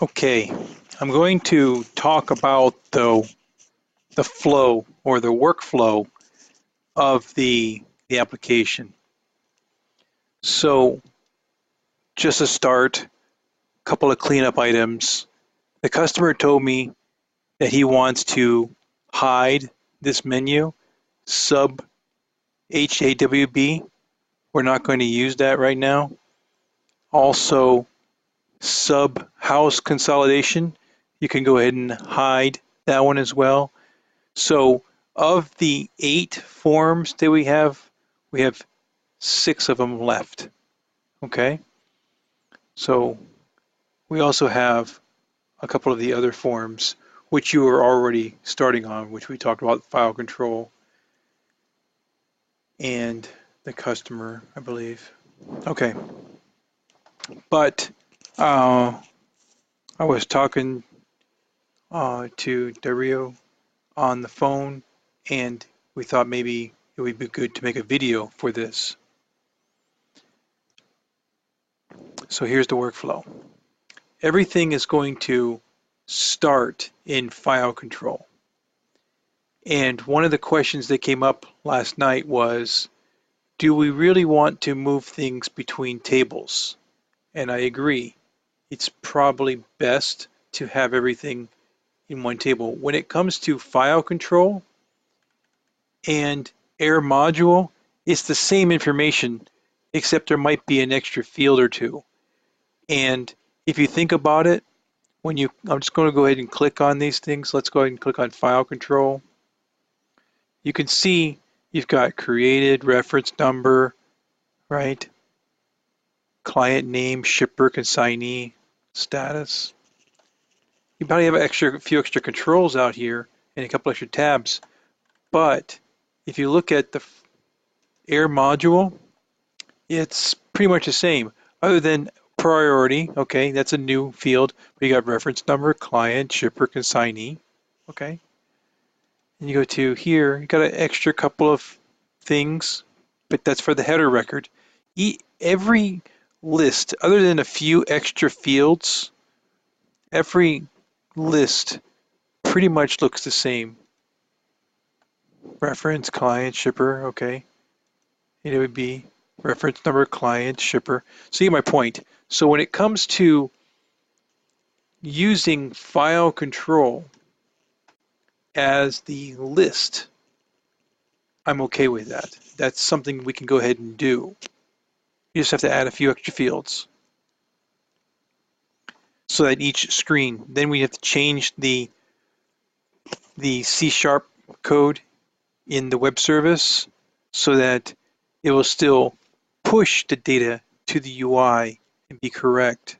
Okay, I'm going to talk about the flow or the workflow of the application. So just to start, a couple of cleanup items. The customer told me that he wants to hide this menu, sub HAWB. We're not going to use that right now. Also, sub house consolidation. You can go ahead and hide that one as well. So of the 8 forms that we have 6 of them left. Okay, so we also have a couple of the other forms which you are already starting on, which we talked about file control and the customer, I believe. Okay, but I was talking to Dario on the phone, and we thought maybe it would be good to make a video for this. So here's the workflow. Everything is going to start in file control. And one of the questions that came up last night was, do we really want to move things between tables? And I agree. It's probably best to have everything in one table. When it comes to file control and air module, it's the same information, except there might be an extra field or two. And if you think about it, I'm just going to go ahead and click on these things. Let's go ahead and click on file control. You can see you've got created, reference number, right? Client name, shipper, consignee, status. You probably have a few extra controls out here and a couple extra tabs. But if you look at the air module, it's pretty much the same, other than priority. Okay, that's a new field. We got reference number, client, shipper, consignee. Okay, and you go to here, you got an extra couple of things, but that's for the header record. Every list, other than a few extra fields, every list pretty much looks the same. Reference, client, shipper, okay. AWB, reference number, client, shipper. So you get my point. So when it comes to using file control as the list, I'm okay with that. That's something we can go ahead and do. You just have to add a few extra fields so that each screen, then we have to change the C# code in the web service so that it will still push the data to the UI and be correct.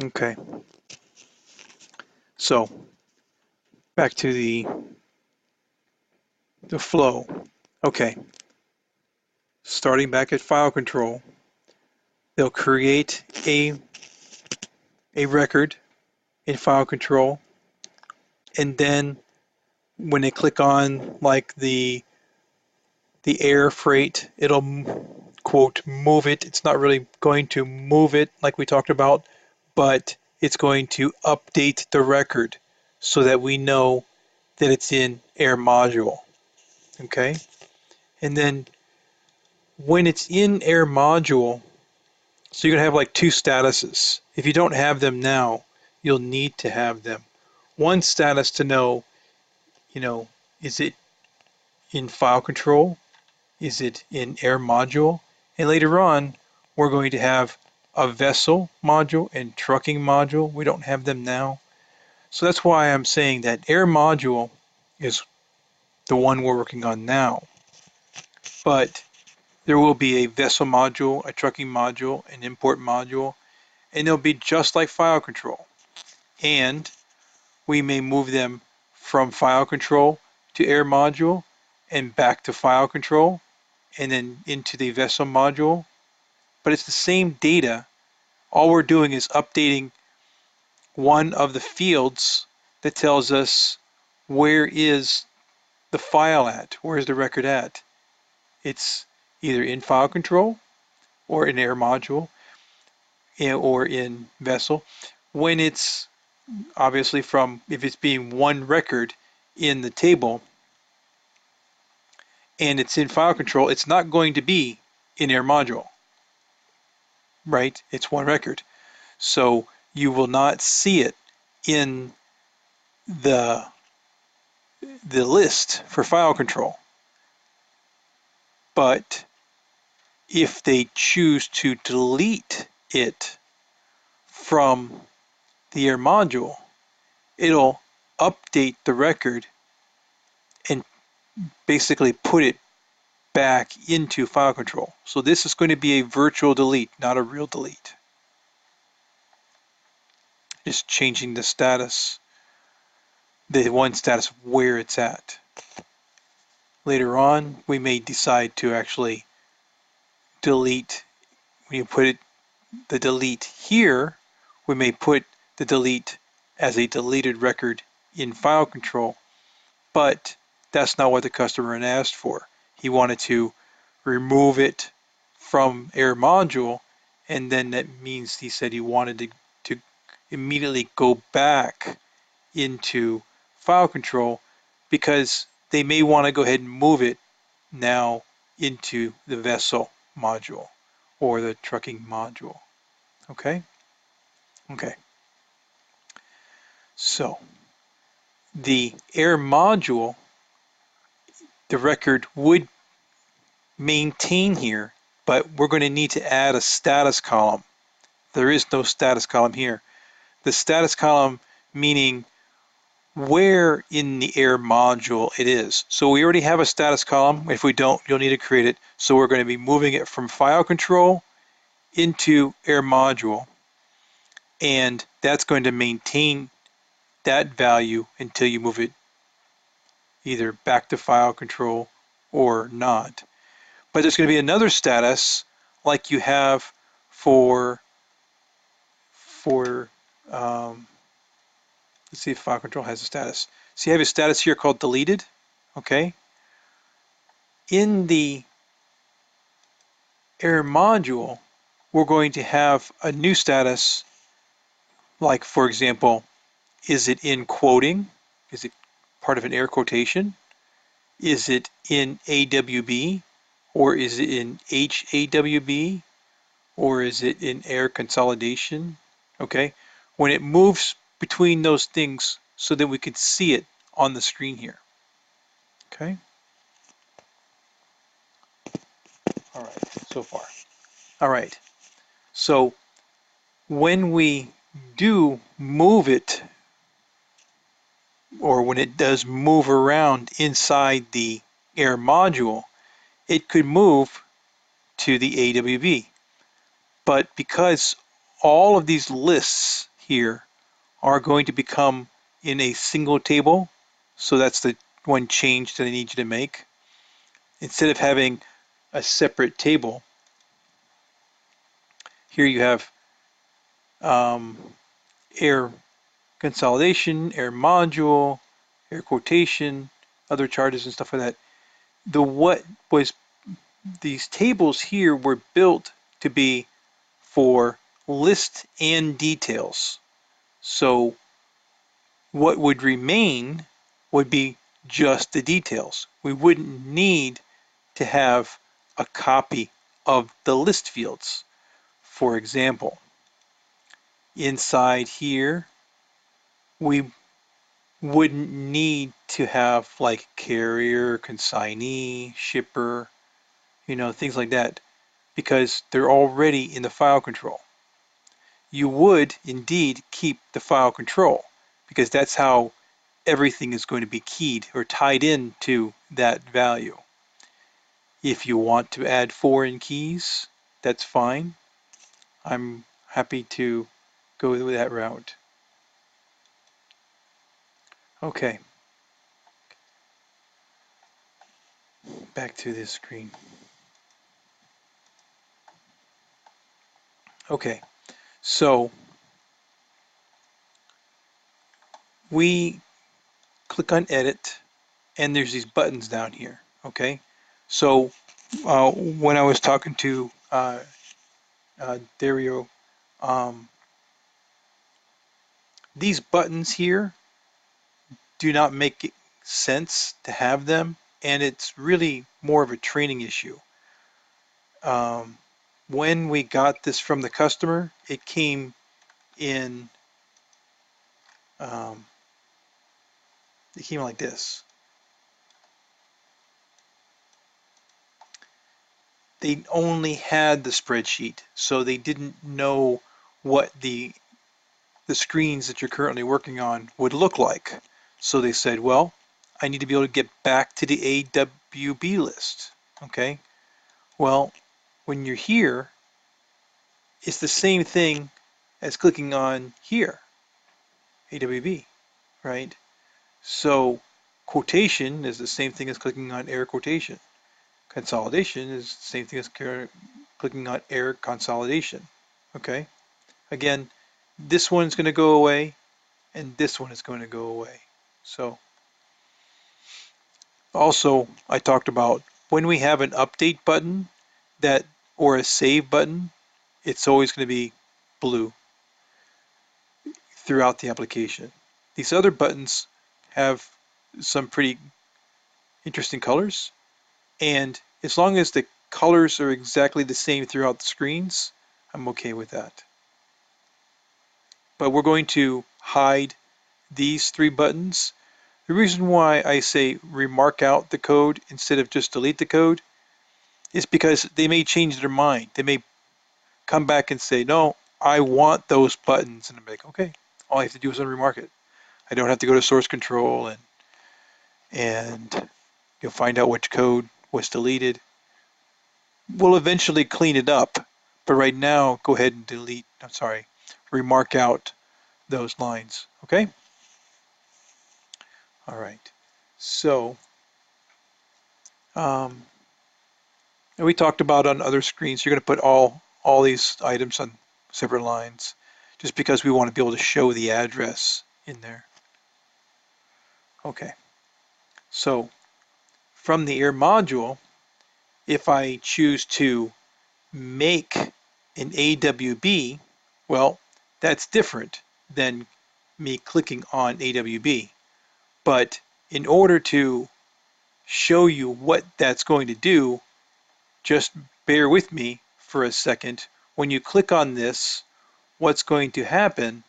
Okay, so back to the flow. Okay, starting back at file control, they'll create a record in file control, and then when they click on like the air freight, it'll quote move it. It's not really going to move it like we talked about, but it's going to update the record so that we know that it's in air module. Okay, and then when it's in air module, so you're gonna have like two statuses. If you don't have them now, you'll need to have them. One status to know, is it in file control? Is it in air module? And later on, we're going to have a vessel module and trucking module. We don't have them now. So that's why I'm saying that air module is the one we're working on now. But there will be a vessel module, a trucking module, an import module, and they'll be just like file control. And we may move them from file control to air module and back to file control and then into the vessel module. But it's the same data. All we're doing is updating one of the fields that tells us where is the file at, where is the record at. It's either in file control or in air module. or in vessel. When it's obviously if it's being one record in the table and it's in file control, it's not going to be in air module, right? It's one record. So you will not see it in the list for file control. But if they choose to delete it from the air module, it'll update the record and basically put it back into file control. So this is going to be a virtual delete, not a real delete. Just changing the status, the one status where it's at. Later on, we may decide to actually delete. When you put the delete here, we may put the delete as a deleted record in file control, but that's not what the customer had asked for. He wanted to remove it from air module, and then that means he said he wanted to immediately go back into file control because they may want to go ahead and move it now into the vessel module or the trucking module. Okay? Okay. So the air module, the record would maintain here, but we're going to need to add a status column. There is no status column here. The status column meaning where in the air module it is. So we already have a status column. If we don't, you'll need to create it. So we're going to be moving it from file control into air module, and that's going to maintain that value until you move it either back to file control or not. But there's going to be another status like you have for let's see if file control has a status. So you have a status here called deleted. Okay. In the air module, we're going to have a new status, like for example, is it in quoting? Is it part of an air quotation? Is it in AWB? Or is it in HAWB? Or is it in air consolidation? Okay, when it moves between those things so that we could see it on the screen here. Okay, all right, so far. All right, so when we do move it, or when it does move around inside the air module, it could move to the AWB. But because all of these lists here are going to become in a single table, so that's the one change that I need you to make. Instead of having a separate table, here you have air consolidation, air module, air quotation, other charges and stuff like that. These tables here were built to be for list and details. So what would remain would be just the details. We wouldn't need to have a copy of the list fields. For example, inside here, we wouldn't need to have like carrier, consignee, shipper, things like that, because they're already in the file control. You would indeed keep the file control because that's how everything is going to be keyed or tied into that value. If you want to add foreign keys, that's fine. I'm happy to go that route. Okay, back to this screen. Okay, so we click on edit and there's these buttons down here. Okay, so when I was talking to Dario Um, these buttons here do not make sense to have them, and it's really more of a training issue. Um, when we got this from the customer, it came in um, it came like this. They only had the spreadsheet, so they didn't know what the screens that you're currently working on would look like. So they said, well, I need to be able to get back to the AWB list. Okay, well, when you're here, it's the same thing as clicking on here, AWB, right? So quotation is the same thing as clicking on error quotation. Consolidation is the same thing as clicking on error consolidation. Okay, again, this one's going to go away and this one is going to go away. So also, I talked about when we have an update button that or a save button, it's always going to be blue throughout the application. These other buttons have some pretty interesting colors, and as long as the colors are exactly the same throughout the screens, I'm okay with that. But we're going to hide these three buttons. The reason why I say remark out the code instead of just delete the code is because they may change their mind. They may come back and say, no, I want those buttons. And I'm like, okay, all I have to do is unremark it. I don't have to go to source control and you'll find out which code was deleted. We'll eventually clean it up, but right now, go ahead and remark out those lines, okay? All right, so, um, and we talked about on other screens, you're gonna put all these items on separate lines, just because we want to be able to show the address in there. Okay, so from the air module, if I choose to make an AWB, well, that's different than me clicking on AWB. But in order to show you what that's going to do, just bear with me for a second. When you click on this, what's going to happen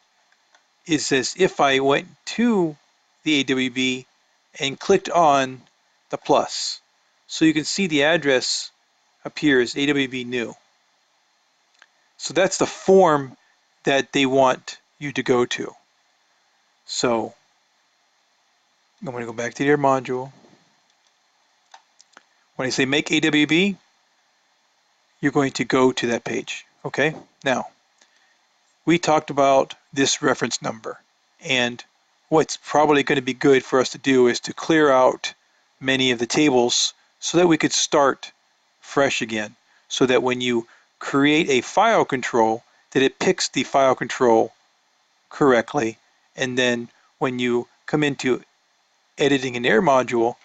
is as if I went to the AWB and clicked on the plus. So you can see the address appears AWB new. So that's the form that they want you to go to. So I'm going to go back to your module. When I say make AWB, you're going to go to that page. Okay, now we talked about this reference number, and what's probably going to be good for us to do is to clear out many of the tables so that we could start fresh again, so that when you create a file control, that it picks the file control correctly, and then when you come into editing an air module,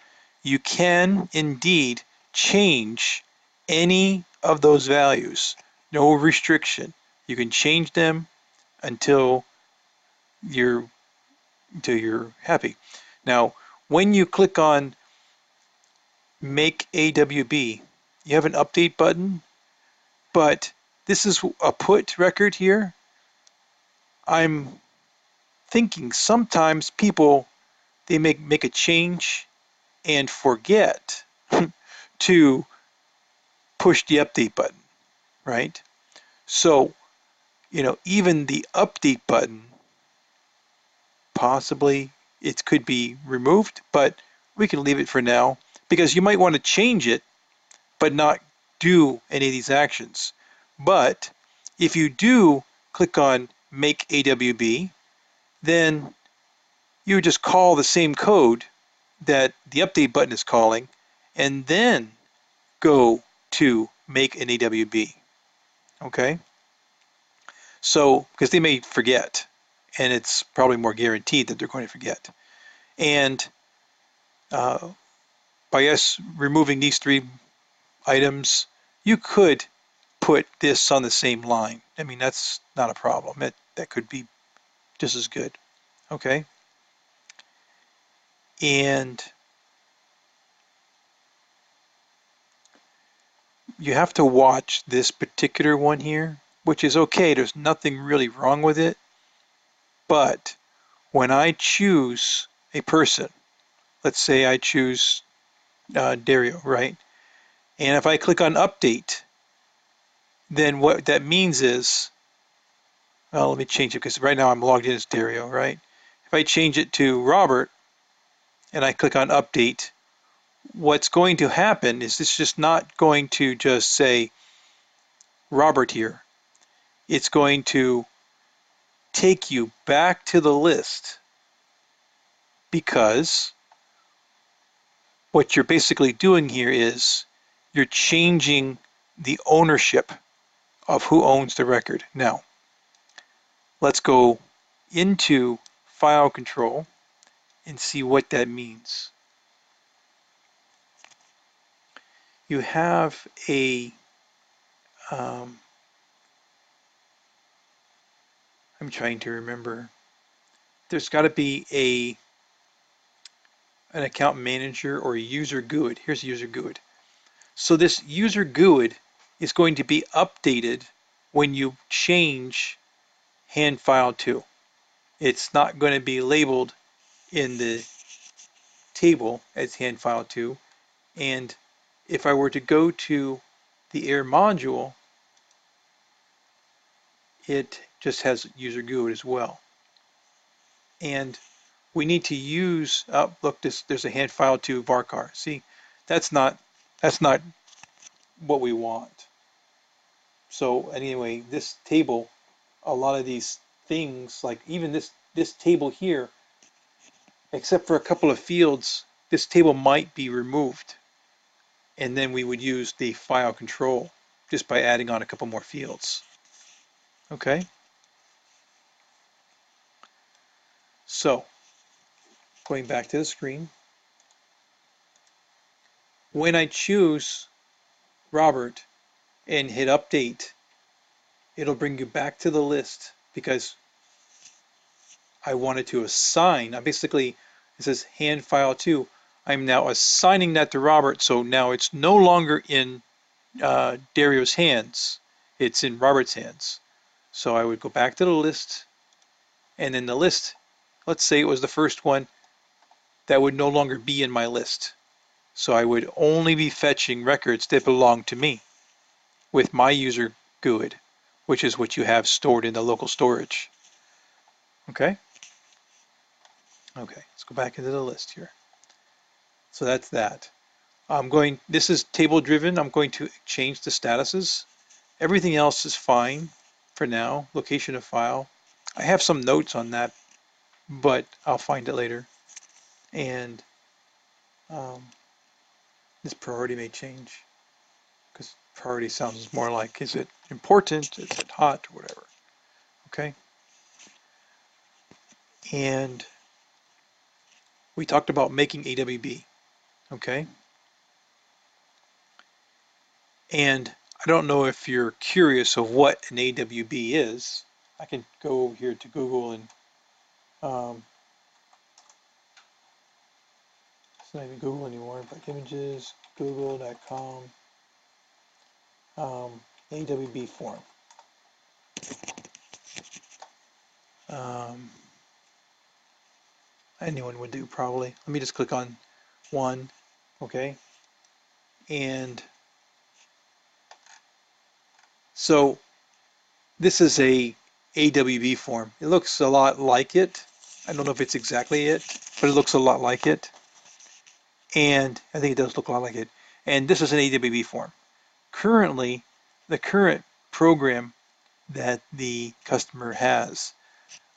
you can indeed change any of those values. No restriction. You can change them until you're happy. Now, when you click on Make AWB, you have an update button, but this is a put record here. I'm thinking sometimes people they make a change and forget to push the update button, right? So, even the update button, possibly it could be removed, but we can leave it for now because you might want to change it, but not do any of these actions. But if you do click on Make AWB, then you just call the same code that the update button is calling, and then go to Make an AWB. Okay? So, because they may forget, and it's probably more guaranteed that they're going to forget. And by us removing these three items, you could put this on the same line. I mean, that's not a problem. That could be just as good. Okay. And you have to watch this particular one here, which is okay. There's nothing really wrong with it. But when I choose a person, let's say I choose Dario, right? And if I click on update, then what that means is, well, let me change it because right now I'm logged in as Dario, right? If I change it to Robert and I click on update, what's going to happen is it's just not going to just say Robert here. It's going to take you back to the list because what you're basically doing here is you're changing the ownership of who owns the record. Now, let's go into file control and see what that means. You have a I'm trying to remember. There's got to be an account manager or a user GUID. Here's user GUID. So this user GUID is going to be updated when you change hand file 2. It's not going to be labeled in the table as hand file 2. And if I were to go to the air module, it just has user GUID as well. And we need to use, oh, look, there's a hand file 2 varchar. See, that's not what we want. So anyway, this table, a lot of these things, like even this table here, except for a couple of fields, this table might be removed. And then we would use the file control just by adding on a couple more fields. Okay. So going back to the screen, when I choose Robert and hit update, it'll bring you back to the list because I wanted to assign. I basically, it says hand file 2. I'm now assigning that to Robert, so now it's no longer in Dario's hands. It's in Robert's hands. So I would go back to the list, and then the list, let's say it was the first one, that would no longer be in my list. So I would only be fetching records that belong to me with my user GUID, which is what you have stored in the local storage. Okay? Okay, let's go back into the list here. So that's that. This is table driven. I'm going to change the statuses. Everything else is fine for now. Location of file. I have some notes on that, but I'll find it later. And this priority may change because priority sounds more like, is it important? Is it hot? Or whatever. Okay. And we talked about making AWB. Okay. And I don't know if you're curious of what an AWB is. I can go over here to Google and it's not even Google anymore, but images, google.com, AWB form. Anyone would do probably. Let me just click on one, okay? And so this is a AWB form. It looks a lot like it. I don't know if it's exactly it, but it looks a lot like it. And I think it does look a lot like it. And this is an AWB form. Currently, the current program that the customer has,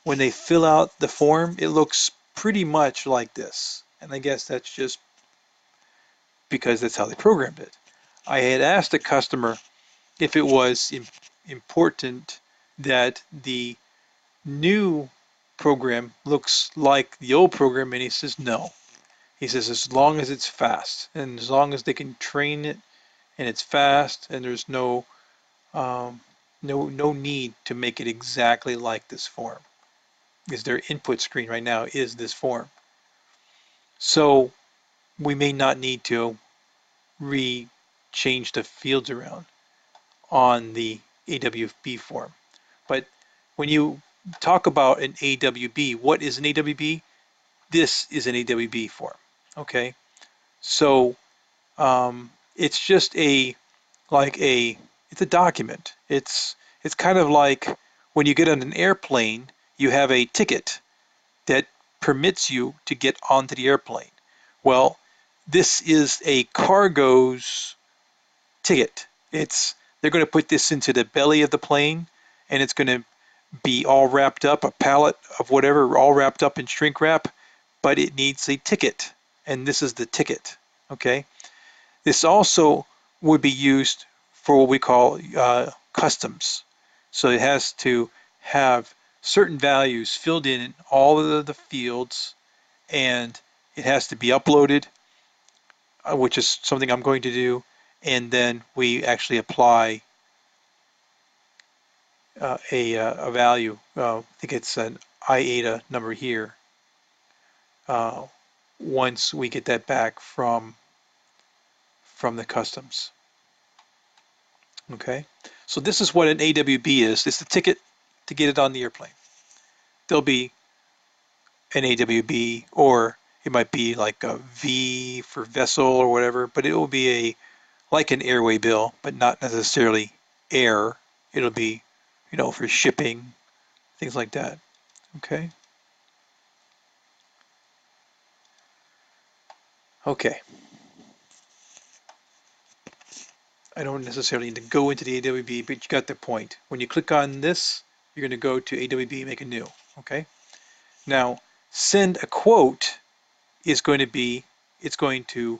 when they fill out the form, it looks pretty much like this. And I guess that's just because that's how they programmed it. I had asked the customer if it was important that the new program looks like the old program, and he says no. He says as long as it's fast and as long as they can train it and it's fast and there's no Um, no need to make it exactly like this form, because their input screen right now is this form. So we may not need to change the fields around on the AWB form. But when you talk about an AWB, what is an AWB? This is an AWB form. Okay, so it's just it's a document. It's kind of like when you get on an airplane, you have a ticket that permits you to get onto the airplane. Well, this is a cargo's ticket. They're going to put this into the belly of the plane, and it's going to be all wrapped up, a pallet of whatever, all wrapped up in shrink wrap, but it needs a ticket, and this is the ticket. Okay, this also would be used for what we call customs. So it has to have certain values filled in all of the fields, and it has to be uploaded, which is something I'm going to do, and then we actually apply a value. I think it's an IATA number here. Uh, once we get that back from the customs. Okay, so this is what an AWB is. It's the ticket to get it on the airplane. There'll be an AWB, or it might be like a V for vessel or whatever, but it will be like an airway bill, but not necessarily air. It'll be, for shipping, things like that. Okay. Okay. I don't necessarily need to go into the AWB, but you got the point. When you click on this, you're going to go to AWB, make a new. Okay. Now, send a quote is going to be, it's going to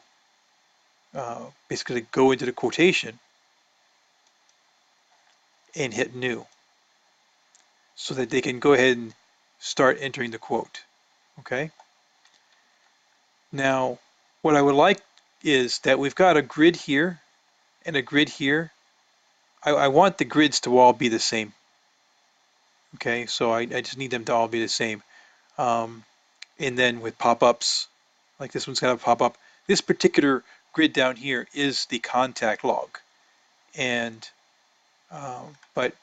basically go into the quotation and hit new so that they can go ahead and start entering the quote. Okay. Now, what I would like is that we've got a grid here and a grid here. I want the grids to all be the same. Okay, so I just need them to all be the same. Um, and then with pop-ups, like this one's got a pop-up. This particular grid down here is the contact log. And but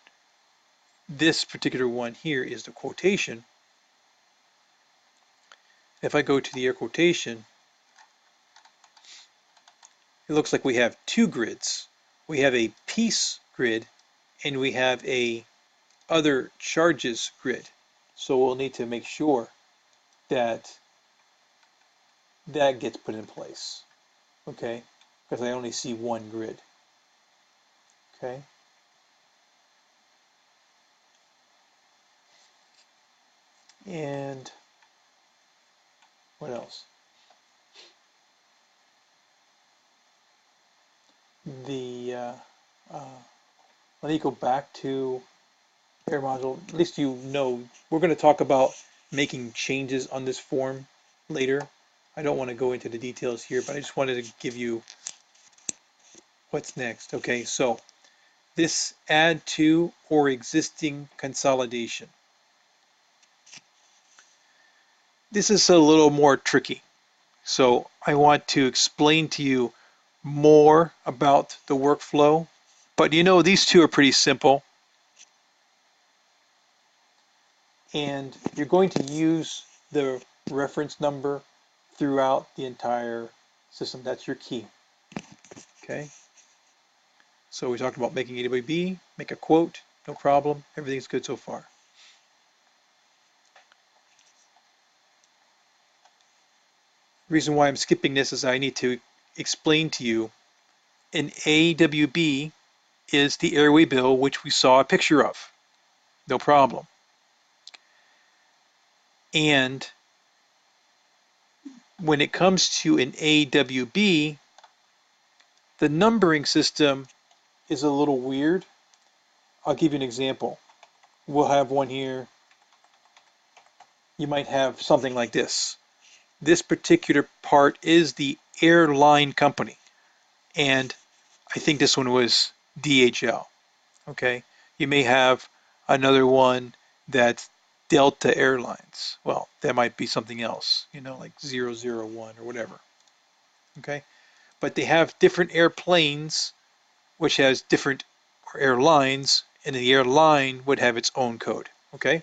this particular one here is the quotation. If I go to the air quotation, it looks like we have two grids. We have a piece grid and we have a other charges grid. So we'll need to make sure that that gets put in place. Okay, because I only see one grid. Okay. And what else? The let me go back to air module. At least we're going to talk about making changes on this form later. I don't want to go into the details here, but I just wanted to give you what's next. Okay, so this add to or existing consolidation. This is a little more tricky. So I want to explain to you more about the workflow. But these two are pretty simple. And you're going to use the reference number throughout the entire system. That's your key. Okay. So we talked about making AWB, make a quote, no problem. Everything's good so far. The reason why I'm skipping this is I need to explain to you an AWB is the airway bill, which we saw a picture of. No problem. And when it comes to an AWB, the numbering system is a little weird. I'll give you an example. We'll have one here. You might have something like this. This particular part is the airline company. And I think this one was DHL. Okay, you may have another one that's Delta Airlines. Well, that might be something else, like 001 or whatever. Okay, but they have different airplanes, which has different airlines, and the airline would have its own code. Okay,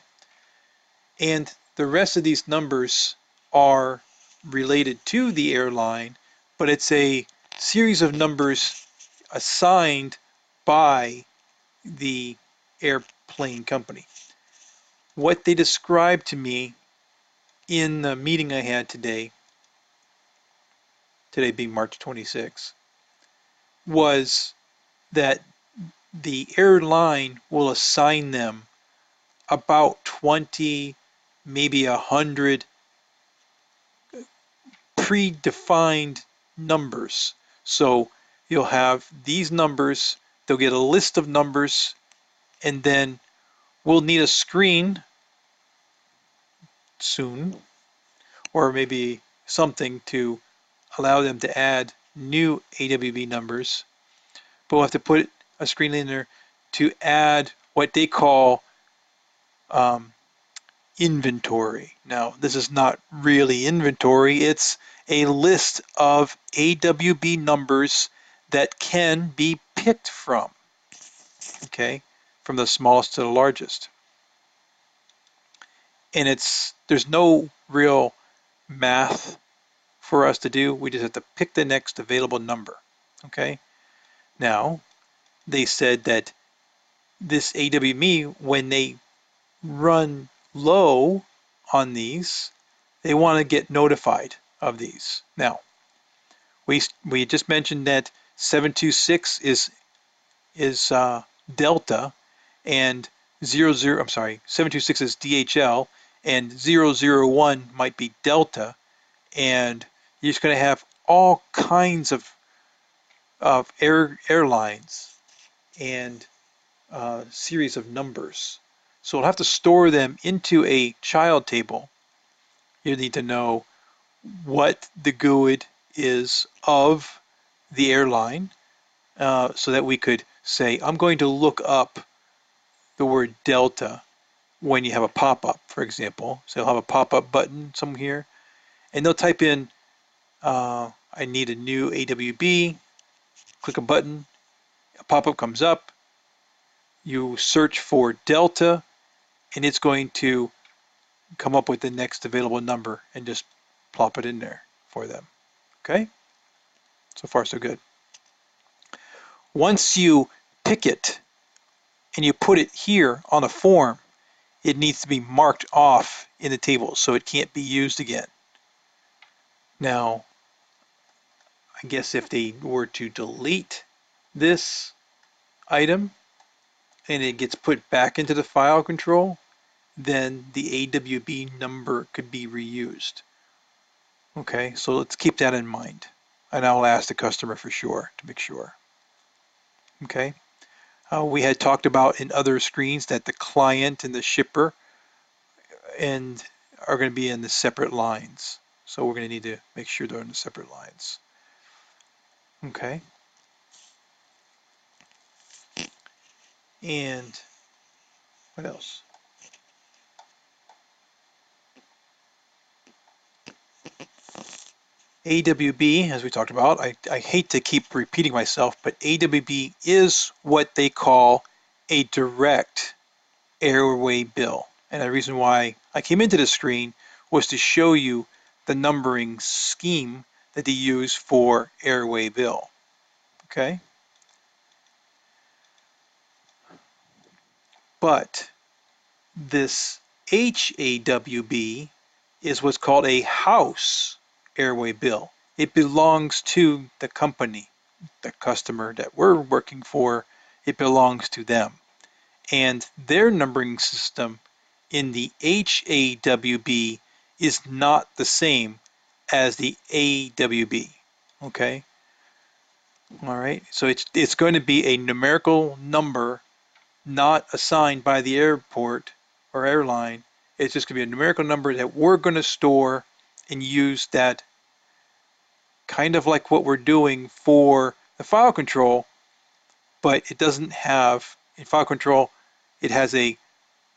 and the rest of these numbers are related to the airline, but it's a series of numbers assigned by the airplane company. What they described to me in the meeting I had today being March 26th, was that the airline will assign them about 20, maybe 100 predefined numbers. So you'll have these numbers, they'll get a list of numbers, and then we'll need a screen soon, or maybe something to allow them to add new AWB numbers. But we'll have to put a screen in there to add what they call um, inventory. Now, this is not really inventory, it's a list of AWB numbers that can be picked from, okay, from the smallest to the largest. And there's no real math for us to do. We just have to pick the next available number, okay? Now, they said that this AWB, when they run low on these, they want to get notified of these. Now, we just mentioned that 726 is Delta, and 726 is DHL, and 001 might be Delta, and you're just going to have all kinds of airlines and series of numbers. So we'll have to store them into a child table. You need to know what the GUID is of the airline, so that we could say, I'm going to look up the word Delta when you have a pop-up, for example. So you'll have a pop-up button somewhere here, and they'll type in, I need a new AWB, click a button, a pop-up comes up, you search for Delta, and it's going to come up with the next available number and just plop it in there for them. Okay? So far, so good. Once you pick it and you put it here on a form, it needs to be marked off in the table so it can't be used again. Now, I guess if they were to delete this item and it gets put back into the file control, then the AWB number could be reused. Okay, so let's keep that in mind. And I'll ask the customer for sure to make sure. Okay, we had talked about in other screens that the client and the shipper and are going to be in the separate lines. So we're going to need to make sure they're in the separate lines. Okay. And what else? AWB, as we talked about, I hate to keep repeating myself, but AWB is what they call a direct airway bill. And the reason why I came into this screen was to show you the numbering scheme that they use for airway bill. Okay? But this HAWB is what's called a house airway bill. It belongs to the company, the customer that we're working for. It belongs to them. And their numbering system in the HAWB is not the same as the AWB. Okay? All right. So it's going to be a numerical number not assigned by the airport or airline. It's just going to be a numerical number that we're going to store and use that kind of like what we're doing for the file control, but it doesn't have in file control, it has a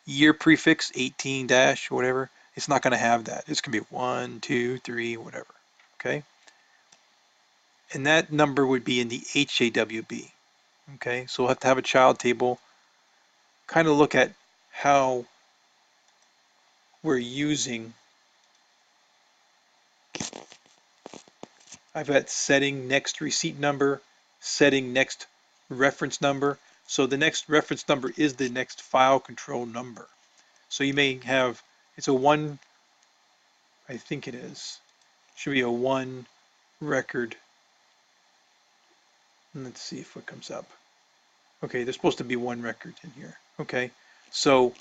year prefix, 18 dash, whatever. It's not going to have that. It's going to be 1, 2, 3, whatever. Okay. And that number would be in the HAWB. Okay. So we'll have to have a child table, kind of look at how we're using. I've got setting next receipt number, setting next reference number. So the next reference number is the next file control number. So you may have, it's a one, I think it is, should be a one record. And let's see if it comes up. Okay, there's supposed to be one record in here. Okay, so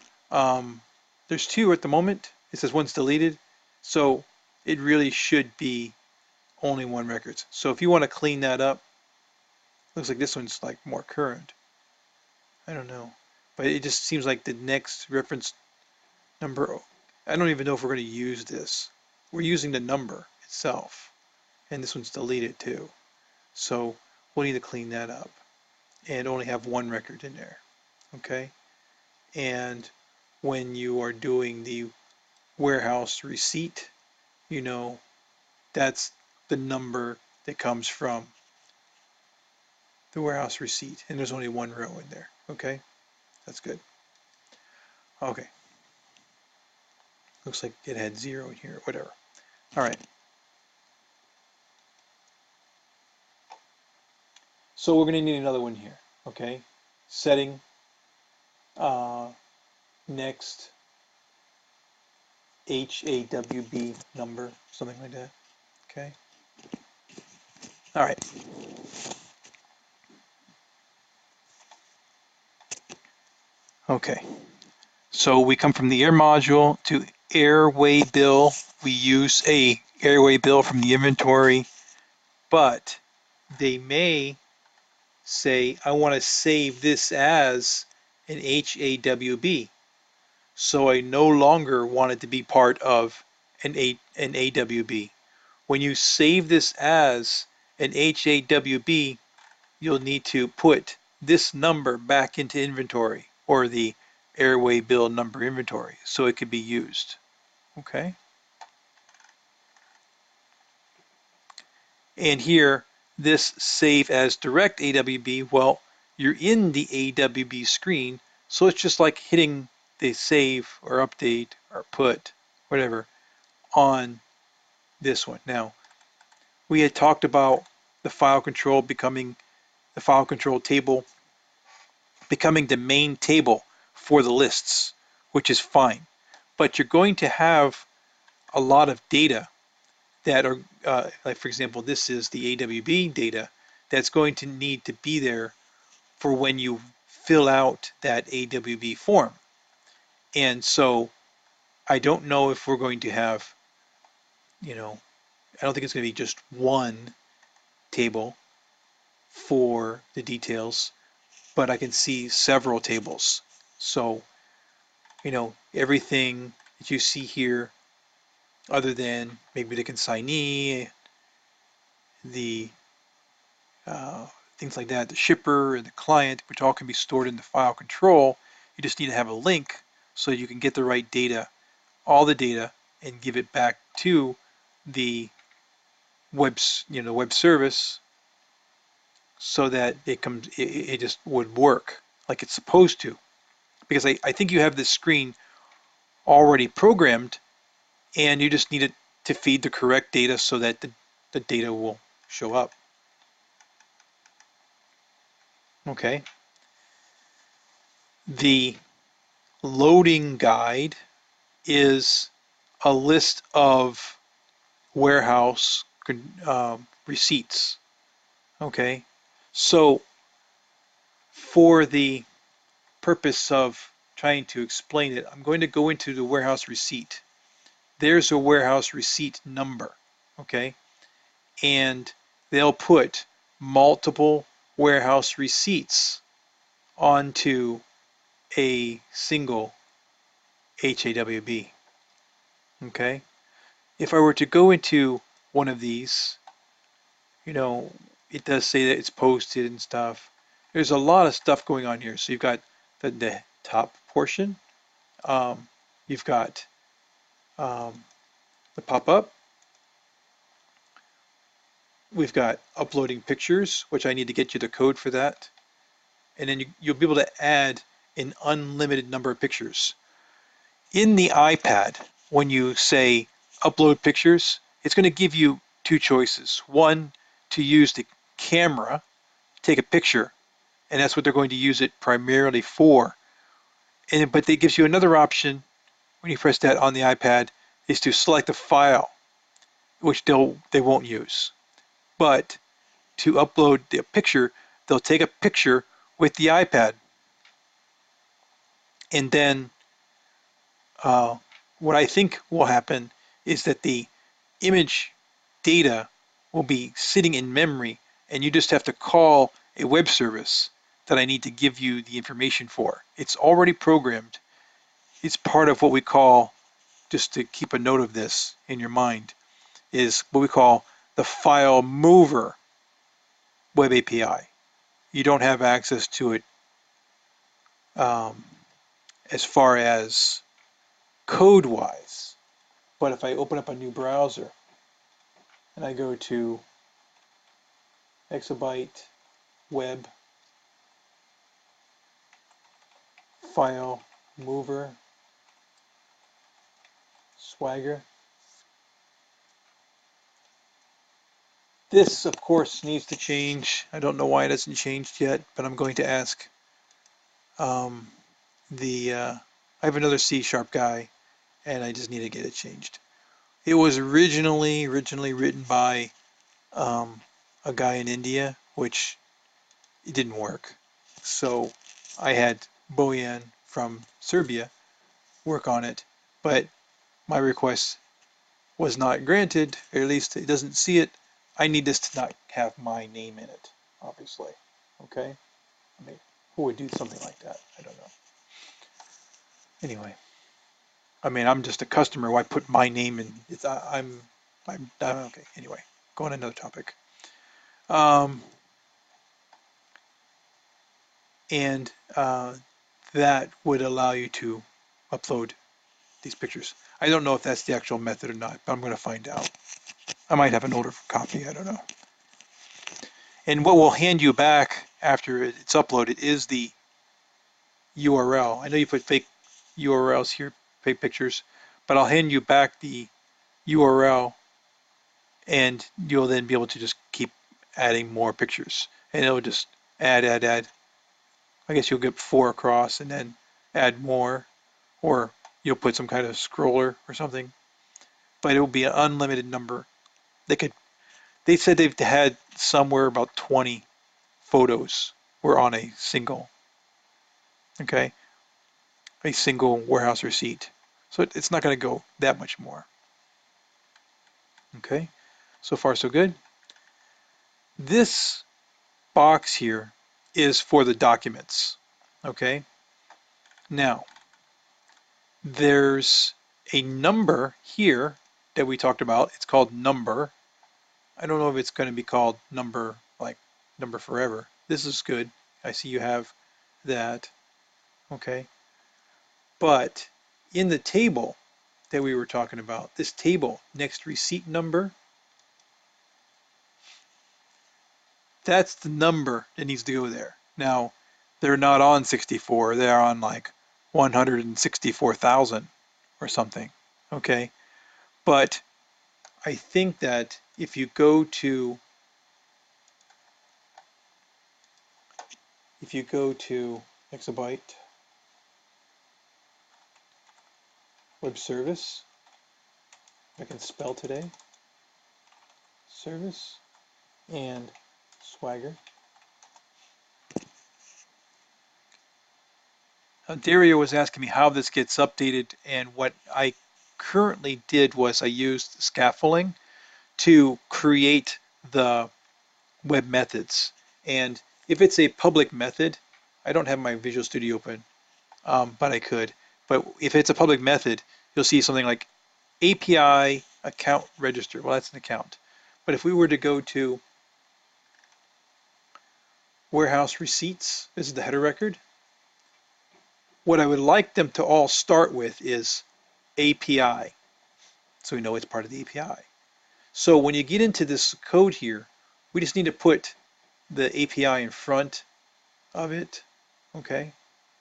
there's two at the moment. It says one's deleted. So it really should be only one record. So if you want to clean that up, looks like this one's like more current. I don't know. But it just seems like the next reference number, I don't even know if we're going to use this. We're using the number itself. And this one's deleted too. So we'll need to clean that up and only have one record in there. Okay. And when you are doing the warehouse receipt, you know, that's the number that comes from the warehouse receipt. And there's only one row in there. Okay. That's good. Okay. Looks like it had 0 in here, whatever. All right. So we're going to need another one here. Okay. Setting next HAWB number, something like that. Okay. All right. Okay. So we come from the air module to airway bill. We use a airway bill from the inventory, but they may say, I want to save this as an HAWB. So I no longer want it to be part of an AWB. When you save this as an HAWB, you'll need to put this number back into inventory, or the airway bill number inventory, so it could be used. Okay. And here, this save as direct AWB, well, you're in the AWB screen, so it's just like hitting the save or update or put, whatever, on this one. Now, we had talked about the file control becoming the file control table becoming the main table for the lists, which is fine. But you're going to have a lot of data that are, like for example, this is the AWB data that's going to need to be there for when you fill out that AWB form. And so I don't know if we're going to have, I don't think it's going to be just one table for the details, but I can see several tables. So, everything that you see here, other than maybe the consignee, the things like that, the shipper and the client, which all can be stored in the file control. You just need to have a link so you can get the right data, all the data, and give it back to the web service, so that it just would work like it's supposed to. Because I think you have this screen already programmed, and you just need it to feed the correct data so that the data will show up. Okay. The loading guide is a list of warehouse receipts. Okay. So for the purpose of trying to explain it, I'm going to go into the warehouse receipt. There's a warehouse receipt number. Okay. And they'll put multiple warehouse receipts onto a single HAWB. Okay. If I were to go into one of these, it does say that it's posted and stuff. there's a lot of stuff going on here. So you've got the top portion, you've got the pop-up, we've got uploading pictures, which I need to get you the code for that, and then you'll be able to add an unlimited number of pictures. In the iPad, when you say upload pictures, it's going to give you two choices. One, to use the camera, take a picture, and that's what they're going to use it primarily for. But it gives you another option when you press that on the iPad is to select a file, which they won't use. But to upload the picture, they'll take a picture with the iPad, and then what I think will happen is that the image data will be sitting in memory, and you just have to call a web service that I need to give you the information for. It's already programmed. It's part of what we call, just to keep a note of this in your mind, is what we call the file mover web API. You don't have access to it as far as code-wise. But if I open up a new browser and I go to exabyte web file mover Swagger, this of course needs to change. I don't know why it hasn't changed yet, but I'm going to ask I have another C# guy, and I just need to get it changed. It was originally written by a guy in India, which it didn't work. So I had Bojan from Serbia work on it, but my request was not granted, or at least it doesn't see it. I need this to not have my name in it, obviously. Okay? I mean, who would do something like that? I don't know. Anyway, I mean, I'm just a customer. Why put my name in? I'm okay. Anyway, go on another topic. And that would allow you to upload these pictures. I don't know if that's the actual method or not, but I'm going to find out. I might have an older copy. I don't know. And what we'll hand you back after it's uploaded is the URL. I know you put fake URLs here, fake pictures, but I'll hand you back the URL, and you'll then be able to just keep adding more pictures. And it'll just add. I guess you'll get 4 across and then add more, or you'll put some kind of scroller or something. But it will be an unlimited number. They said they've had somewhere about 20 photos were on a single, okay, a single warehouse receipt. So it's not going to go that much more. Okay, so far so good. This box here is for the documents. Okay, now there's a number here that we talked about. It's called number. I don't know if it's going to be called number, like number forever. This is good. I see you have that. Okay, but in the table that we were talking about, this table next receipt number, that's the number that needs to go there. Now, they're not on 64, they're on like 164,000 or something, okay? But I think that if you go to exabyte web service, I can spell today, service and Swagger. Dario was asking me how this gets updated, and what I currently did was I used scaffolding to create the web methods. And if it's a public method, I don't have my Visual Studio open, but I could. But if it's a public method, you'll see something like API account register. Well, that's an account. But if we were to go to warehouse receipts. This is the header record. What I would like them to all start with is API, so we know it's part of the API. So when you get into this code here, we just need to put the API in front of it, okay,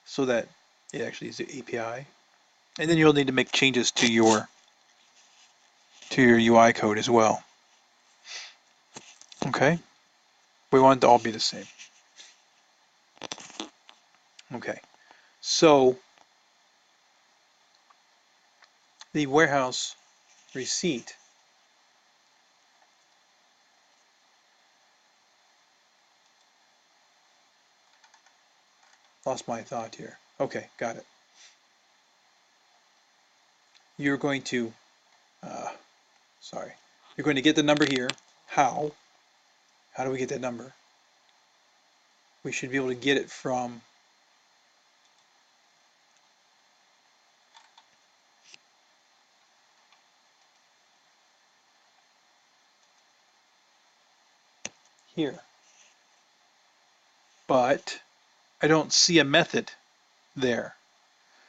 so that it actually is the API. And then you'll need to make changes to your UI code as well. Okay, we want it to all be the same. Okay, so the warehouse receipt lost my thought here. Okay, got it. You're going to you're going to get the number here. How do we get that number? We should be able to get it from here. But I don't see a method there.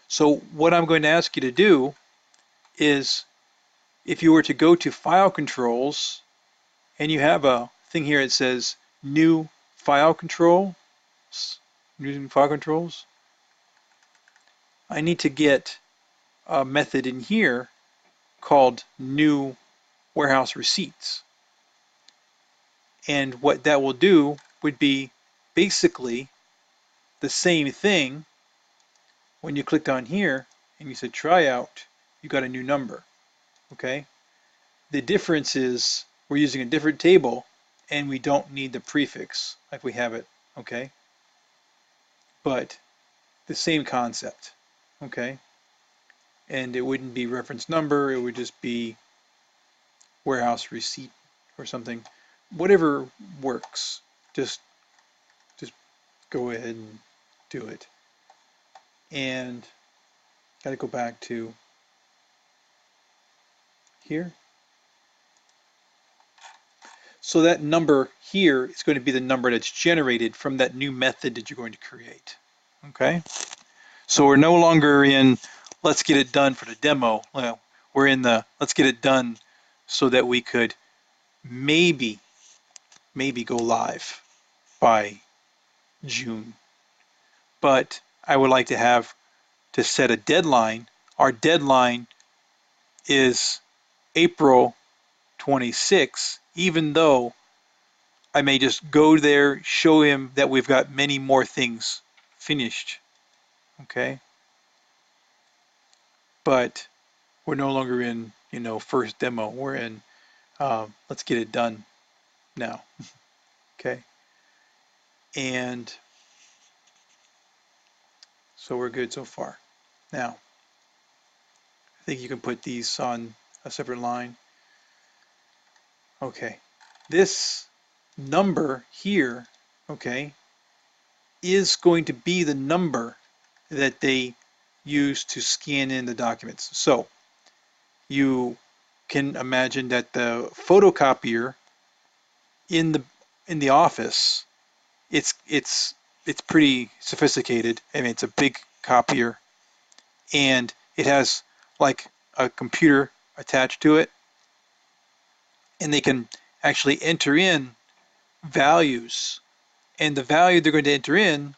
So what I'm going to ask you to do is, if you were to go to File Controls, and you have a thing here that says New File Controls, I need to get a method in here called New Warehouse Receipts. And what that will do would be basically the same thing. When you clicked on here and you said try out, you got a new number. Okay? The difference is we're using a different table and we don't need the prefix like we have it. Okay? But the same concept. Okay? And it wouldn't be reference number, it would just be warehouse receipt or something. Whatever works. Just go ahead and do it. And got to go back to here. So that number here is going to be the number that's generated from that new method that you're going to create. Okay? So we're no longer in let's get it done for the demo. Well, we're in the let's get it done so that we could maybe go live by June. But I would like to have to set a deadline. Our deadline is April 26, even though I may just go there, show him that we've got many more things finished. Okay? But we're no longer in, first demo. We're in, let's get it done now. Okay? And so we're good so far. Now, I think you can put these on a separate line. Okay. This number here, okay, is going to be the number that they use to scan in the documents. So you can imagine that the photocopier in the office, it's pretty sophisticated. I mean, it's a big copier, and it has like a computer attached to it, and they can actually enter in values, and the value they're going to enter in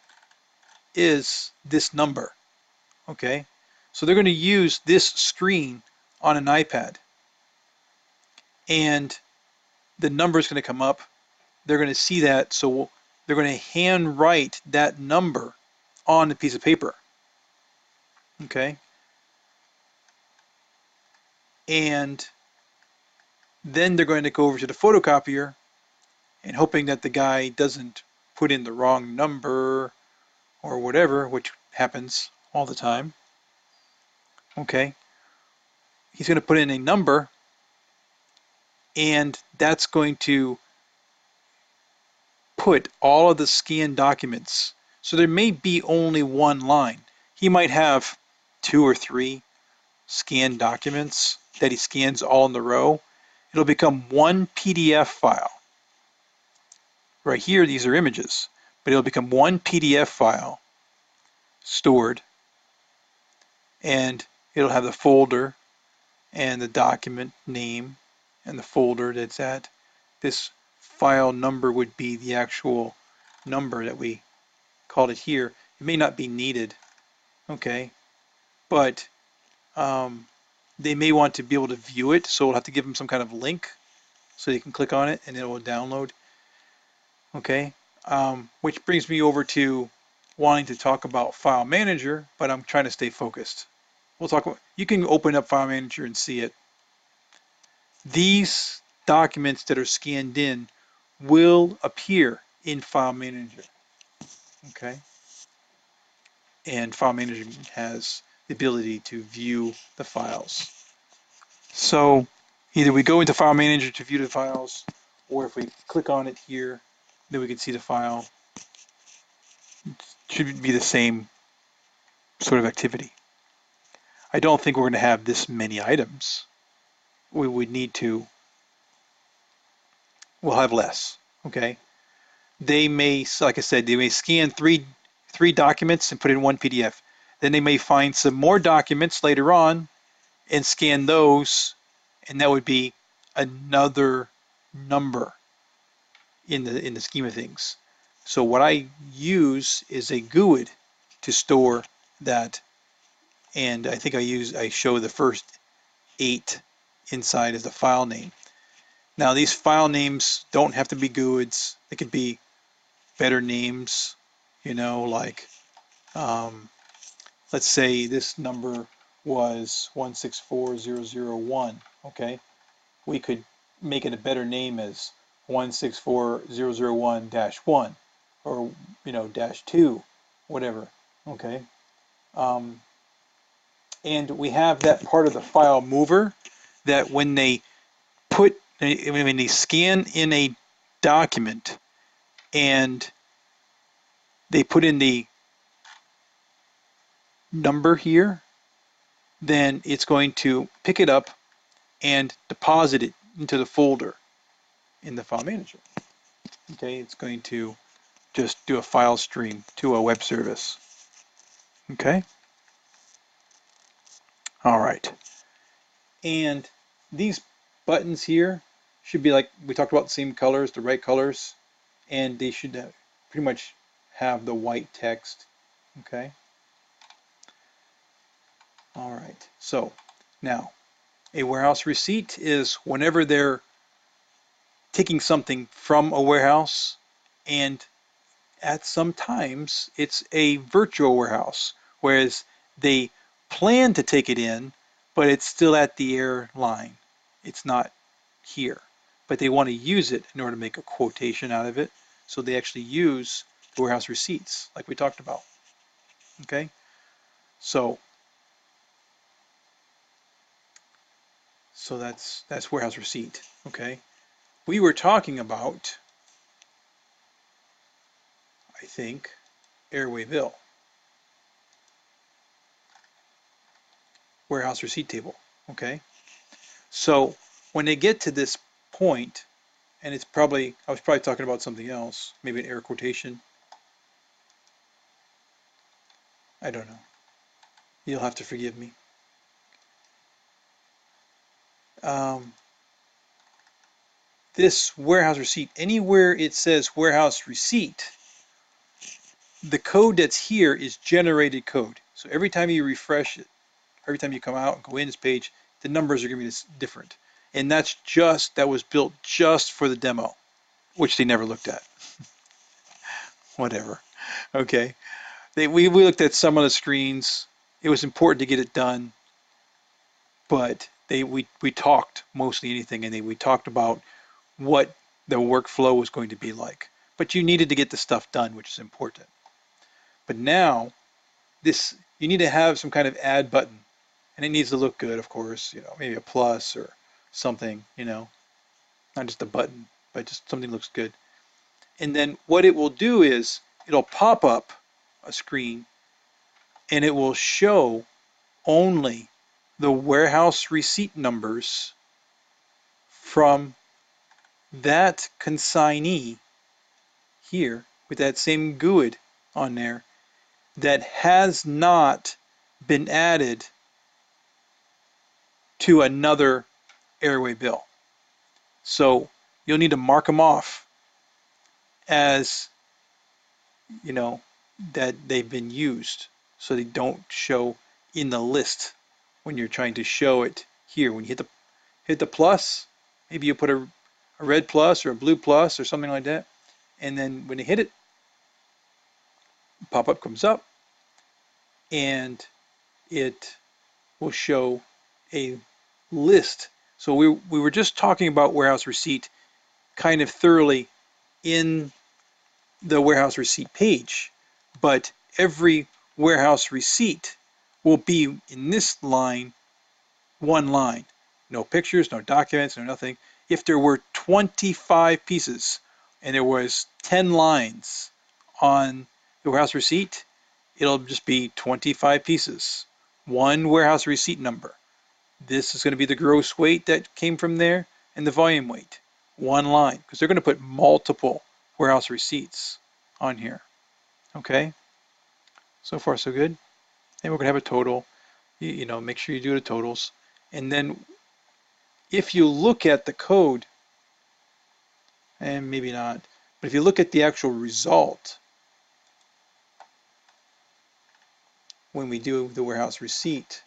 is this number. Okay, so they're going to use this screen on an iPad, and the number is going to come up. They're going to see that, so they're going to hand write that number on a piece of paper. Okay, and then they're going to go over to the photocopier and hoping that the guy doesn't put in the wrong number or whatever, which happens all the time. Okay, he's going to put in a number, and that's going to put all of the scanned documents. So there may be only one line. He might have 2 or 3 scanned documents that he scans all in the row. It'll become one PDF file. Right here, these are images, but it'll become one PDF file stored, and it'll have the folder and the document name and the folder that's at. This file number would be the actual number that we called it here. It may not be needed, okay, but they may want to be able to view it, so we'll have to give them some kind of link so they can click on it and it will download. Okay, which brings me over to wanting to talk about File Manager, but I'm trying to stay focused. We'll talk about, you can open up File Manager and see it. These documents that are scanned in will appear in File Manager. Okay, and File Manager has the ability to view the files. So either we go into File Manager to view the files, or if we click on it here, then we can see the file. It should be the same sort of activity. I don't think we're going to have this many items. We would need to, we'll have less, okay? They may, like I said, they may scan three documents and put it in one PDF. Then they may find some more documents later on and scan those, and that would be another number in the scheme of things. So what I use is a GUID to store that, and I think I show the first 8 inside as the file name. Now these file names don't have to be GUIDs. They could be better names, you know, like let's say this number was 164001. Okay, we could make it a better name as 164001-1 or, you know, -2, whatever. Okay, and we have that part of the file mover that when they scan in a document and they put in the number here, then it's going to pick it up and deposit it into the folder in the file manager. Okay, it's going to just do a file stream to a web service. Okay, all right, and these buttons here should be, like we talked about, the same colors, the right colors, and they should pretty much have the white text. Okay, all right, so now a warehouse receipt is whenever they're taking something from a warehouse, and at some times it's a virtual warehouse, whereas they plan to take it in, but it's still at the airline. It's not here, but they want to use it in order to make a quotation out of it. So they actually use the warehouse receipts like we talked about. Okay, so that's warehouse receipt. Okay, we were talking about, I think, airway bill, warehouse receipt table. Okay, so when they get to this point, and it's probably, I was probably talking about something else, maybe an air quotation. I don't know. You'll have to forgive me. This warehouse receipt, anywhere it says warehouse receipt, the code that's here is generated code. So every time you refresh it, every time you come out and go in this page, the numbers are going to be different. And that was built just for the demo, which they never looked at. Whatever. Okay. We looked at some of the screens. It was important to get it done, but we talked mostly anything, and we talked about what the workflow was going to be like. But you needed to get the stuff done, which is important. But now, you need to have some kind of add button, and it needs to look good, of course. You know, maybe a plus or something. You know, not just a button, but just something that looks good. And then what it will do is it'll pop up a screen, and it will show only the warehouse receipt numbers from that consignee here with that same GUID on there that has not been added to another airway bill. So you'll need to mark them off as, you know, that they've been used so they don't show in the list when you're trying to show it here. When you hit the plus, maybe you put a red plus or a blue plus or something like that, and then when you hit it, pop-up comes up and it will show a list. So we were just talking about warehouse receipt kind of thoroughly in the warehouse receipt page, but every warehouse receipt will be in this line, one line. No pictures, no documents, no nothing. If there were 25 pieces and there was 10 lines on the warehouse receipt, it'll just be 25 pieces. One warehouse receipt number. This is going to be the gross weight that came from there and the volume weight. One line, because they're going to put multiple warehouse receipts on here. Okay? So far so good. And we're going to have a total. You know, make sure you do the totals. And then if you look at the code, and maybe not, but if you look at the actual result, when we do the warehouse receipt,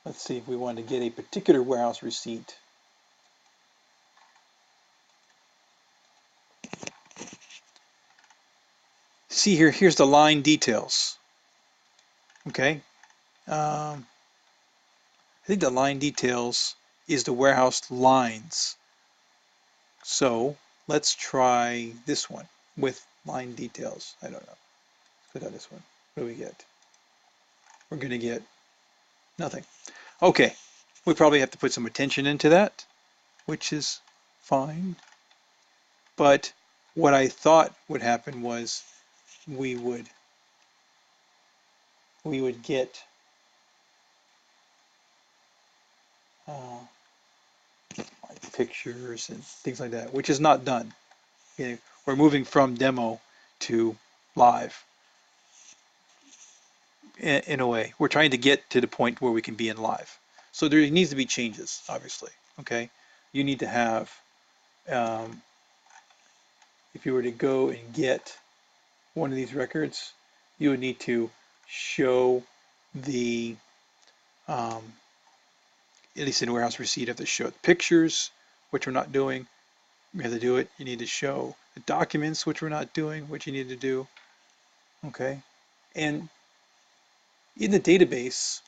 let's see if we want to get a particular warehouse receipt. See here, here's the line details. Okay. I think the line details is the warehouse lines. So let's try this one with line details. I don't know. Click on this one. What do we get? We're going to get nothing. Okay. We probably have to put some attention into that, which is fine. But what I thought would happen was we would get like pictures and things like that, which is not done. Okay, we're moving from demo to live in a way. We're trying to get to the point where we can be in live. So there needs to be changes, obviously. Okay, you need to have, if you were to go and get one of these records, you would need to show the, at least in warehouse receipt, you have to show the pictures, which we're not doing. We have to do it. You need to show the documents, which we're not doing, which you need to do. Okay, and in the database,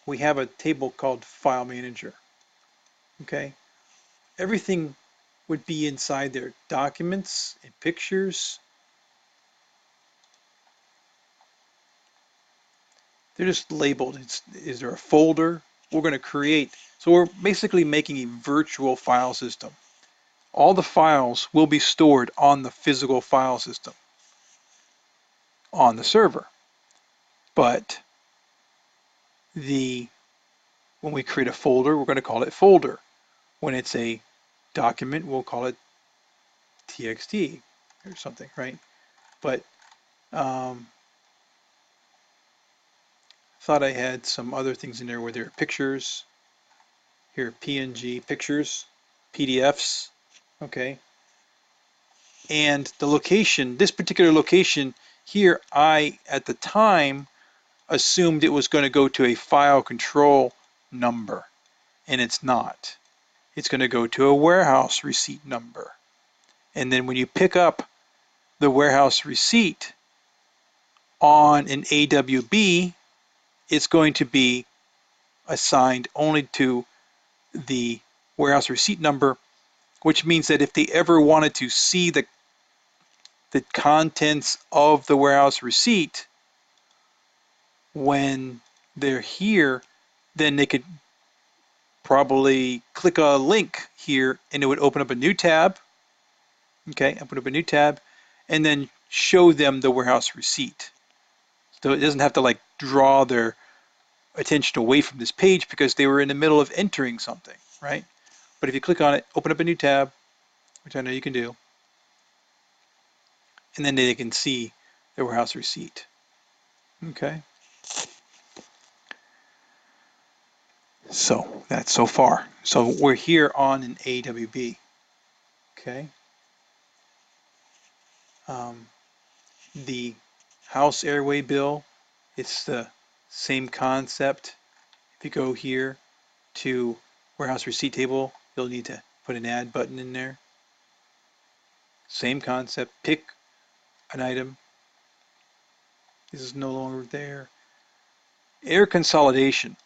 we have a table called File Manager. Okay, everything would be inside there. Documents and pictures. They're just labeled. Is there a folder? We're going to create. So we're basically making a virtual file system. All the files will be stored on the physical file system on the server. But when we create a folder, we're going to call it folder. When it's a document, we'll call it txt or something, right? But thought I had some other things in there where there are pictures. Here, PNG pictures, PDFs, okay. And the location, this particular location here, I, at the time, assumed it was going to go to a file control number, and it's not. It's going to go to a warehouse receipt number. And then when you pick up the warehouse receipt on an AWB, it's going to be assigned only to the warehouse receipt number, which means that if they ever wanted to see the contents of the warehouse receipt when they're here, then they could probably click a link here and it would open up a new tab. Okay, open up a new tab and then show them the warehouse receipt. So it doesn't have to like draw their attention away from this page because they were in the middle of entering something, right? But if you click on it, open up a new tab, which I know you can do, and then they can see the warehouse receipt. Okay. So that's so far. So we're here on an AWB. Okay. Um, the house airway bill, it's the same concept. If you go here to warehouse receipt table, you'll need to put an add button in there. Same concept. Pick an item. This is no longer there. Air consolidation.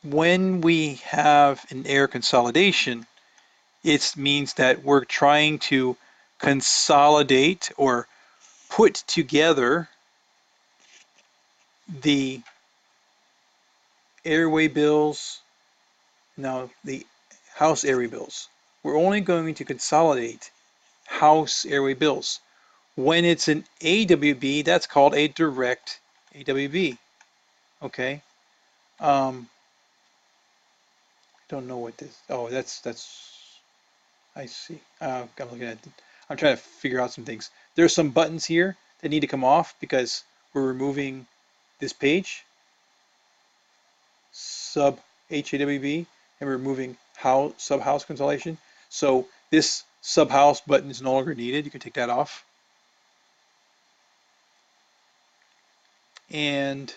When we have an air consolidation, it means that we're trying to consolidate or put together the airway bills, now the house airway bills. We're only going to consolidate house airway bills. When it's an AWB, that's called a direct AWB. Okay. Don't know what this. Oh, that's. I see. I'm looking at. I'm trying to figure out some things. There's some buttons here that need to come off because we're removing this page, sub HAWB, and we're removing sub house consolidation. So this sub house button is no longer needed. You can take that off. And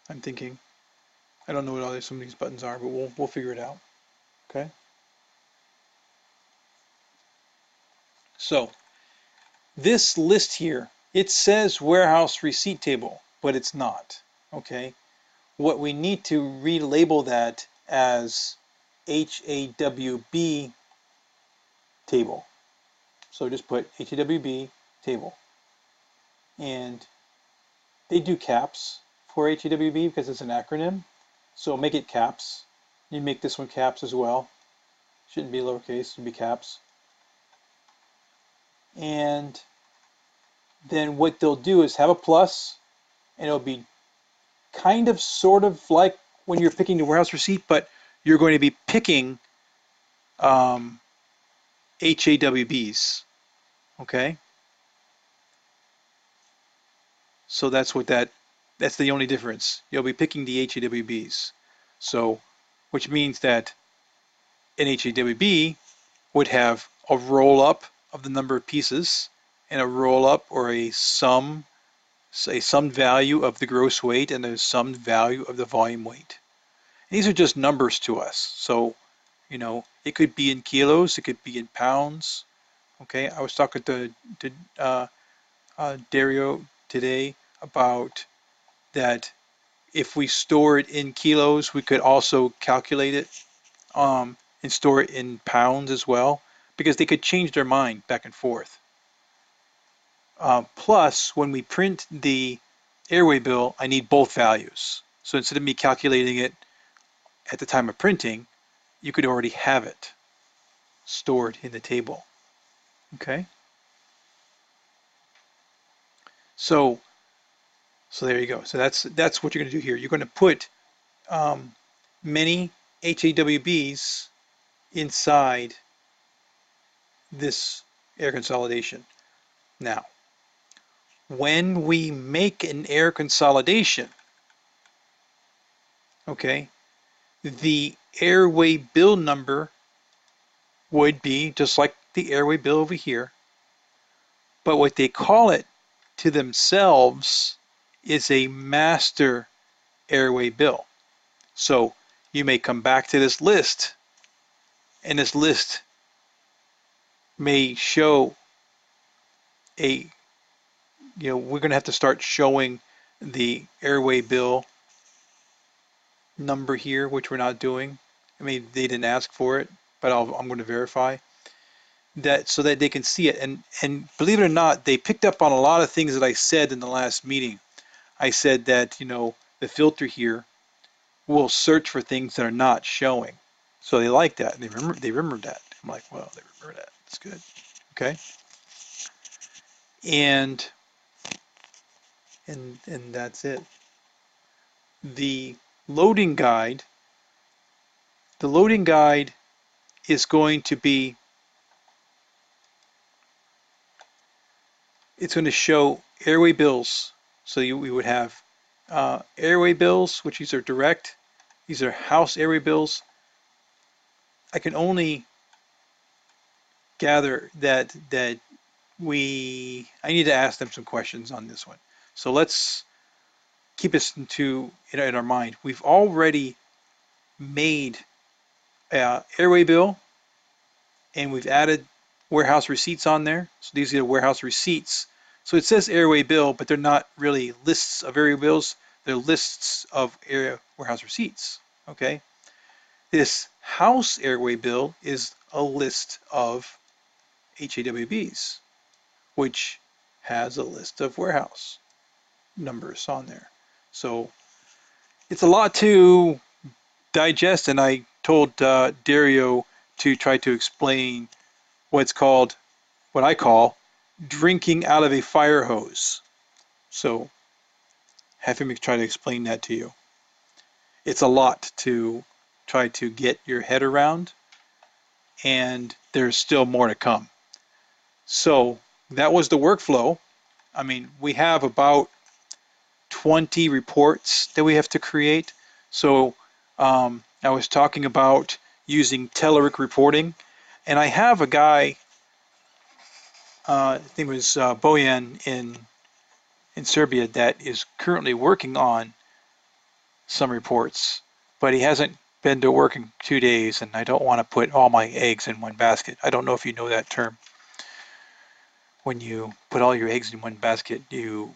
I'm thinking, I don't know what all some of these buttons are, but we'll figure it out. Okay. So this list here, it says warehouse receipt table, but it's not. Okay. What we need to relabel that as HAWB table. So just put HAWB table. And they do caps for HAWB because it's an acronym. So make it caps. You make this one caps as well. Shouldn't be lowercase, it should be caps. And then what they'll do is have a plus, and it'll be kind of sort of like when you're picking the warehouse receipt, but you're going to be picking HAWBs. Okay? So that's the only difference. You'll be picking the HAWBs. So, which means that an HAWB would have a roll up of the number of pieces and a roll up or a sum value of the gross weight and a sum value of the volume weight. And these are just numbers to us. So, it could be in kilos, it could be in pounds. Okay, I was talking to Dario today about that if we store it in kilos, we could also calculate it and store it in pounds as well, because they could change their mind back and forth. Plus, when we print the airway bill, I need both values. So instead of me calculating it at the time of printing, you could already have it stored in the table. Okay? So there you go. So that's what you're going to do here. You're going to put many HAWBs inside this air consolidation. Now, when we make an air consolidation, okay, the airway bill number would be just like the airway bill over here, but what they call it to themselves is a master airway bill. So you may come back to this list, and this list may show we're going to have to start showing the airway bill number here, which we're not doing. I mean, they didn't ask for it, but I'm going to verify that so that they can see it. And believe it or not, they picked up on a lot of things that I said in the last meeting. I said that, the filter here will search for things that are not showing. So they like that. They remembered that. I'm like, well, they remember that. That's good. Okay. and that's it. The loading guide, the loading guide is going to be, it's going to show airway bills. So we would have airway bills, which these are direct. These are house airway bills. I can only gather that I need to ask them some questions on this one. So let's keep this in our mind. We've already made airway bill, and we've added warehouse receipts on there. So these are the warehouse receipts. So it says airway bill, but they're not really lists of airway bills. They're lists of warehouse receipts. Okay. This house airway bill is a list of AWBs, which has a list of warehouse numbers on there. So it's a lot to digest, and I told Dario to try to explain what I call drinking out of a fire hose. So have him try to explain that to you. It's a lot to try to get your head around, and there's still more to come. So that was the workflow. I mean, we have about 20 reports that we have to create. So I was talking about using Telerik reporting, and I have a guy, I think it was Bojan in Serbia, that is currently working on some reports, but he hasn't been to work in 2 days, and I don't want to put all my eggs in one basket. I don't know if you know that term. When you put all your eggs in one basket, you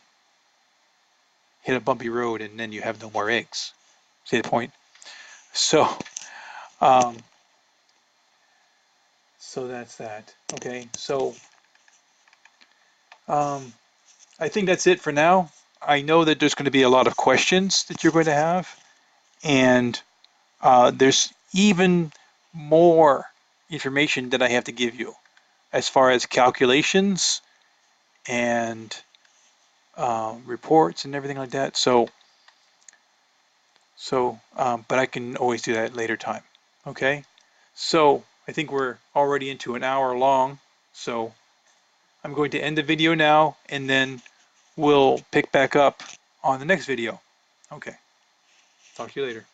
hit a bumpy road and then you have no more eggs. See the point? So, um, so that's that. Okay, so I think that's it for now. I know that there's going to be a lot of questions that you're going to have, and there's even more information that I have to give you as far as calculations and reports and everything like that. But I can always do that at a later time. Okay, so I think we're already into an hour long, so I'm going to end the video now, and then we'll pick back up on the next video. Okay, talk to you later.